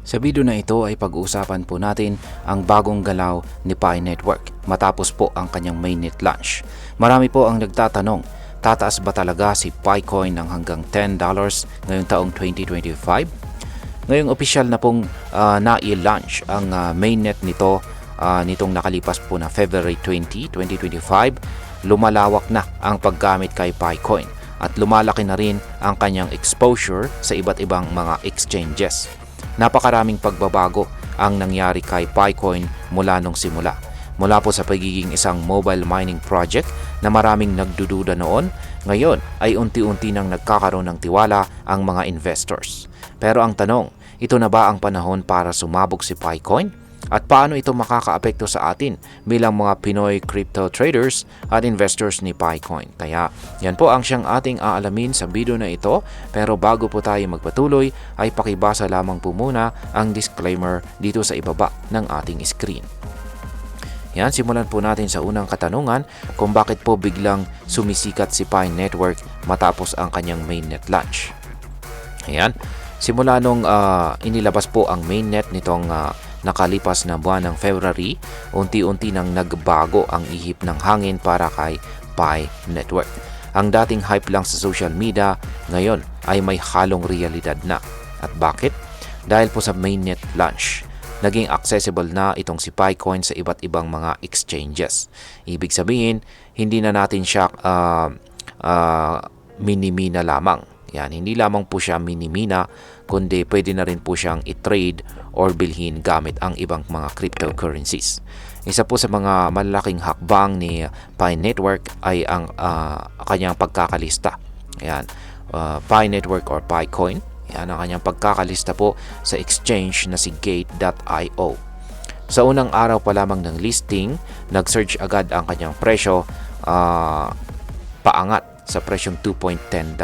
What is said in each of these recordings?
Sa video na ito ay pag-uusapan po natin ang bagong galaw ni Pi Network matapos po ang kanyang mainnet launch. Marami po ang nagtatanong, tataas ba talaga si Picoin ng hanggang $10 ngayong taong 2025? Ngayong opisyal na pong na-i-launch ang mainnet nito nitong nakalipas po na February 20, 2025, lumalawak na ang paggamit kay Picoin at lumalaki na rin ang kanyang exposure sa iba't ibang mga exchanges. Napakaraming pagbabago ang nangyari kay Picoin mula nung simula. Mula po sa pagiging isang mobile mining project na maraming nagdududa noon, ngayon ay unti-unti nang nagkakaroon ng tiwala ang mga investors. Pero ang tanong, ito na ba ang panahon para sumabog si Picoin? At paano ito makakaapekto sa atin bilang mga Pinoy crypto traders at investors ni Picoin? Kaya yan po ang siyang ating aalamin sa video na ito. Pero bago po tayo magpatuloy ay pakibasa lamang po muna ang disclaimer dito sa ibaba ng ating screen. Yan, simulan po natin sa unang katanungan kung bakit po biglang sumisikat si Pi Network matapos ang kanyang mainnet launch. Ayan, simula nung inilabas po ang mainnet nitong nakalipas na buwan ng February, unti-unti nang nagbago ang ihip ng hangin para kay Pi Network. Ang dating hype lang sa social media, ngayon ay may halong realidad na. At bakit? Dahil po sa mainnet launch, naging accessible na itong si Picoin sa iba't ibang mga exchanges. Ibig sabihin, hindi na natin siya minimina lamang. Yan, hindi lamang po siya minimina, kundi pwede na rin po siyang i-trade or bilhin gamit ang ibang mga cryptocurrencies. Isa po sa mga malalaking hakbang ni Pi Network ay ang kanyang pagkakalista. Ayan, Pi Network or Picoin. Yan ang kanyang pagkakalista po sa exchange na si Gate.io. Sa unang araw pa lamang ng listing, nag-surge agad ang kanyang presyo, paangat sa presyong $2.10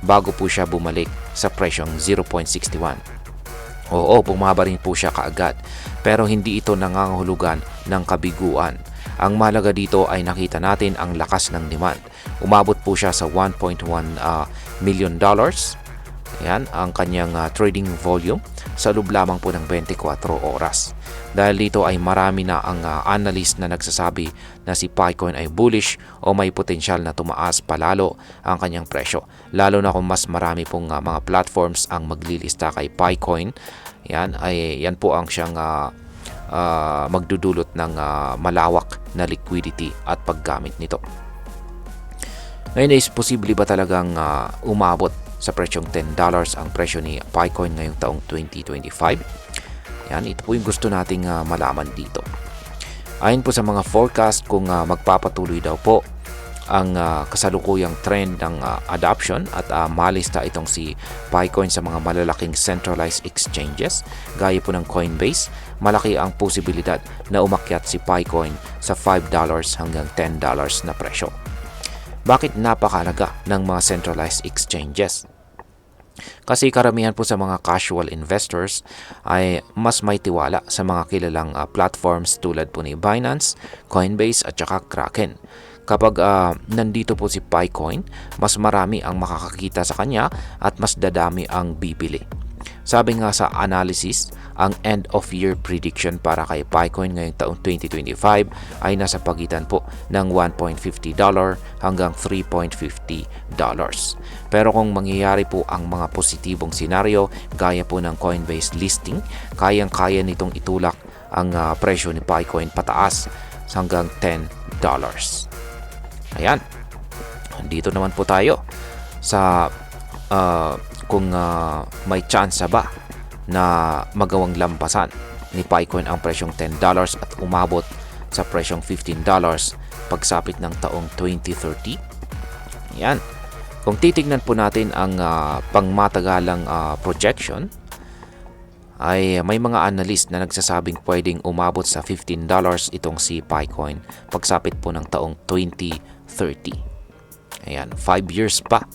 bago po siya bumalik sa presyong 0.61. Oo, bumaba rin po siya kaagad, pero hindi ito nangangahulugan ng kabiguan. Ang mahalaga dito ay nakita natin ang lakas ng demand. Umabot po siya sa $1.1 million. Yan ang kanyang trading volume sa loob lamang po ng 24 oras. Dahil dito ay marami na ang analyst na nagsasabi na si Picoin ay bullish o may potensyal na tumaas palalo ang kanyang presyo. Lalo na kung mas marami pong mga platforms ang maglilista kay Picoin. Yan po ang siyang magdudulot ng malawak na liquidity at paggamit nito. Ngayon is posible ba talagang umabot sa presyong $10 ang presyo ni Picoin ngayong taong 2025? Yan, ito po yung gusto nating malaman dito. Ayon po sa mga forecast, kung magpapatuloy daw po ang kasalukuyang trend ng adoption at malista itong si Picoin sa mga malalaking centralized exchanges gaya po ng Coinbase, malaki ang posibilidad na umakyat si Picoin sa $5 hanggang $10 na presyo. Bakit napakahalaga ng mga centralized exchanges? Kasi karamihan po sa mga casual investors ay mas may tiwala sa mga kilalang platforms tulad po ni Binance, Coinbase at saka Kraken. Kapag nandito po si Picoin, mas marami ang makakakita sa kanya at mas dadami ang bibili. Sabi nga sa analysis, ang end of year prediction para kay Picoin ngayong taong 2025 ay nasa pagitan po ng $1.50 hanggang $3.50. Pero kung mangyayari po ang mga positibong senaryo gaya po ng Coinbase listing, kayang-kaya nitong itulak ang presyo ni Picoin pataas hanggang $10. Ayan, dito naman po tayo sa kung may chance ba na magawang lampasan ni Picoin ang presyong $10 at umabot sa presyong $15 pagsapit ng taong 2030. Yan. Kung titignan po natin ang pangmatagalang projection, ay may mga analyst na nagsasabing pwedeng umabot sa $15 itong si Picoin pagsapit po ng taong 2030. Ayan, 5 years pa.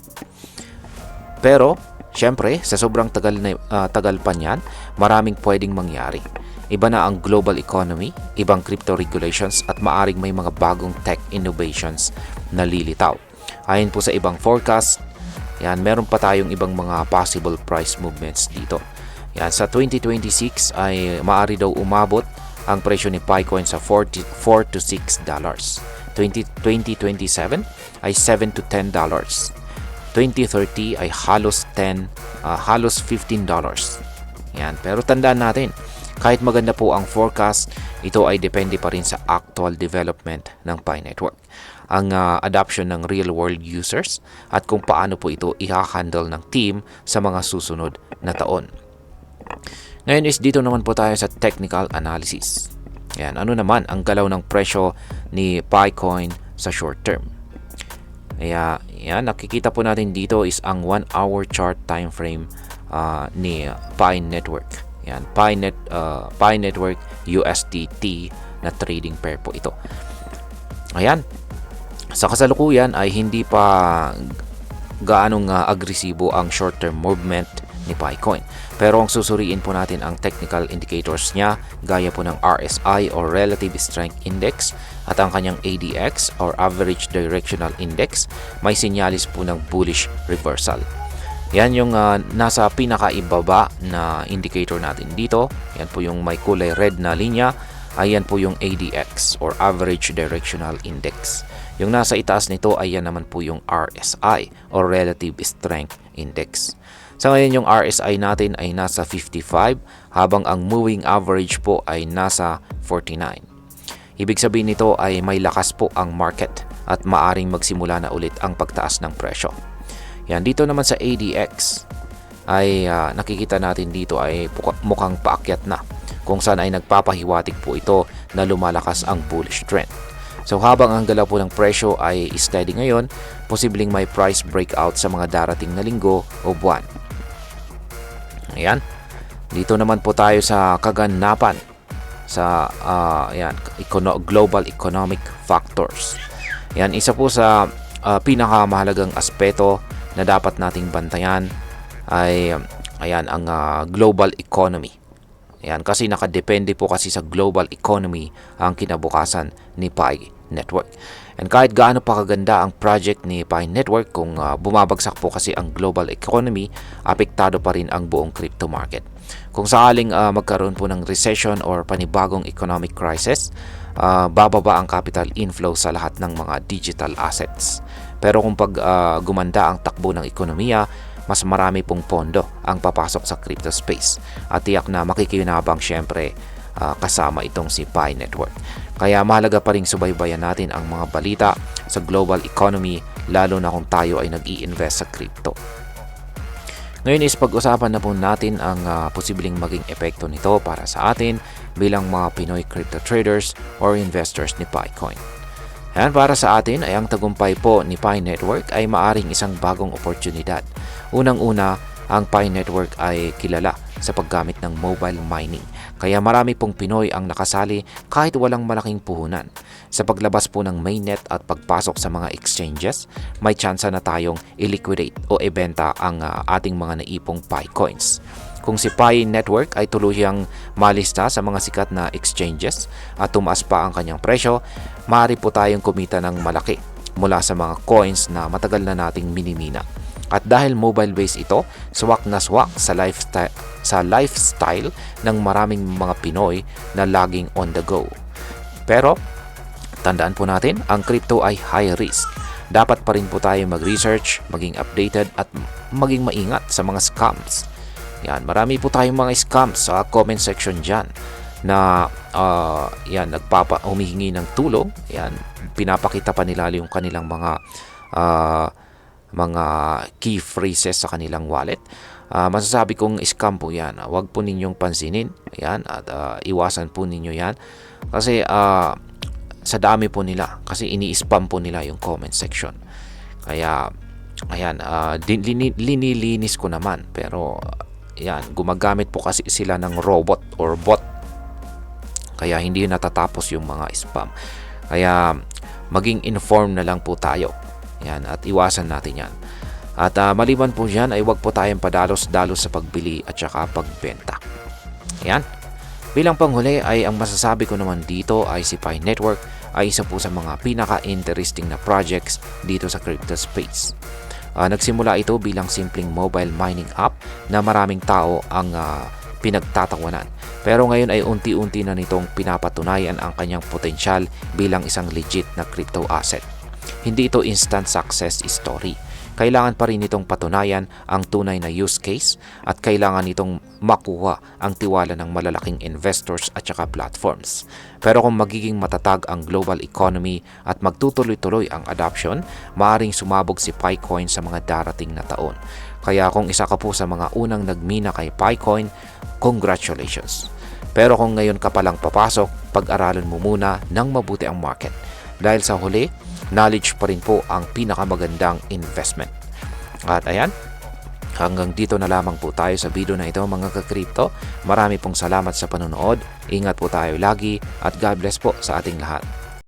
Pero syempre, sa sobrang tagal pa niyan, maraming pwedeng mangyari. Iba na ang global economy, ibang crypto regulations at maaring may mga bagong tech innovations na lilitaw. Ayon po sa ibang forecast, yan, meron pa tayong ibang mga possible price movements dito. Yan, sa 2026 ay maaari daw umabot ang presyo ni Picoin sa $4 to $6. 2027 ay $7 to $10. 2030 ay halos $15. Yan, pero tandaan natin, kahit maganda po ang forecast, ito ay depende pa rin sa actual development ng Pi Network, ang adoption ng real-world users at kung paano po ito i-handle ng team sa mga susunod na taon. Ngayon is dito naman po tayo sa technical analysis. Yan, ano naman ang galaw ng presyo ni Picoin sa short term? Kaya yan, nakikita po natin dito is ang 1 hour chart time frame ni Pi Network. Yan, Pi Network USDT na trading pair po ito. Ayan. Sa kasalukuyan ay hindi pa gaanong agresibo ang short-term movement ni Picoin. Pero ang susuriin po natin ang technical indicators niya gaya po ng RSI or Relative Strength Index at ang kanyang ADX or Average Directional Index, may sinyalis po ng bullish reversal. Yan yung nasa pinakaibaba na indicator natin dito. Yan po yung may kulay red na linya. Ayan po yung ADX or Average Directional Index. Yung nasa itaas nito, ayan naman po yung RSI or Relative Strength Index. Sa ngayon yung RSI natin ay nasa 55 habang ang moving average po ay nasa 49. Ibig sabihin nito ay may lakas po ang market at maaring magsimula na ulit ang pagtaas ng presyo. Yan, dito naman sa ADX ay nakikita natin dito ay mukhang paakyat na, kung saan ay nagpapahiwatig po ito na lumalakas ang bullish trend. So habang ang galaw po ng presyo ay steady ngayon, posibleng may price breakout sa mga darating na linggo o buwan. Ayan. Dito naman po tayo sa kaganapan sa global economic factors. Yan, isa po sa pinakamahalagang aspeto na dapat nating bantayan ay ang global economy. Ayan, kasi nakadepende po kasi sa global economy ang kinabukasan ni Pi Network. And kahit gaano pa kaganda ang project ni Pi Network, kung bumabagsak po kasi ang global economy, apektado pa rin ang buong crypto market. Kung sakaling magkaroon po ng recession or panibagong economic crisis, bababa ang capital inflow sa lahat ng mga digital assets. Pero kung gumanda ang takbo ng ekonomiya, mas marami pong pondo ang papasok sa crypto space at tiyak na makikinabang syempre kasama itong si Pi Network. Kaya mahalaga pa rin subaybayan natin ang mga balita sa global economy, lalo na kung tayo ay nag-i-invest sa crypto. Ngayon is pag-usapan na po natin ang posibleng maging epekto nito para sa atin bilang mga Pinoy crypto traders or investors ni Picoin. Ayan, para sa atin ay ang tagumpay po ni Pi Network ay maaring isang bagong oportunidad. Unang-una, ang Pi Network ay kilala sa paggamit ng mobile mining. Kaya marami pong Pinoy ang nakasali kahit walang malaking puhunan. Sa paglabas po ng mainnet at pagpasok sa mga exchanges, may tsansa na tayong i-liquidate o ibenta ang ating mga naipong Pi coins. Kung si Pi Network ay tuluyang malista sa mga sikat na exchanges at tumaas pa ang kanyang presyo, maaari po tayong kumita ng malaki mula sa mga coins na matagal na nating minimina. At dahil mobile-based ito, swak na swak sa lifestyle ng maraming mga Pinoy na laging on the go. Pero, tandaan po natin, ang crypto ay high risk. Dapat pa rin po tayo mag-research, maging updated at maging maingat sa mga scams. Yan, marami po tayong mga scams sa comment section dyan na humihingi ng tulong. Yan, pinapakita pa nila yung kanilang mga key phrases sa kanilang wallet. Masasabi kong scam po yan. Huwag po ninyong pansinin. Ayan, at iwasan po ninyo yan. Kasi sa dami po nila. Kasi ini-spam po nila yung comment section. Kaya, ayan, linilinis ko naman. Pero, ayan, gumagamit po kasi sila ng robot or bot. Kaya hindi natatapos yung mga spam. Kaya, maging informed na lang po tayo. Yan, at iwasan natin yan. At maliban po dyan ay huwag po tayong padalos-dalos sa pagbili at saka pagbenta. Yan. Bilang panghuli ay ang masasabi ko naman dito ay si Pi Network ay isa po sa mga pinaka-interesting na projects dito sa crypto space. Nagsimula ito bilang simpleng mobile mining app na maraming tao ang pinagtatawanan. Pero ngayon ay unti-unti na nitong pinapatunayan ang kanyang potensyal bilang isang legit na crypto asset. Hindi ito instant success story. Kailangan pa rin itong patunayan ang tunay na use case at kailangan itong makuha ang tiwala ng malalaking investors at saka platforms. Pero kung magiging matatag ang global economy at magtutuloy-tuloy ang adoption, maaaring sumabog si PiCoin sa mga darating na taon. Kaya kung isa ka po sa mga unang nagmina kay PiCoin, congratulations! Pero kung ngayon ka palang papasok, pag-aralan mo muna ng mabuti ang market. Dahil sa huli, knowledge pa rin po ang pinakamagandang investment. At ayan, hanggang dito na lamang po tayo sa video na ito mga ka-crypto. Marami pong salamat sa panonood. Ingat po tayo lagi at God bless po sa ating lahat.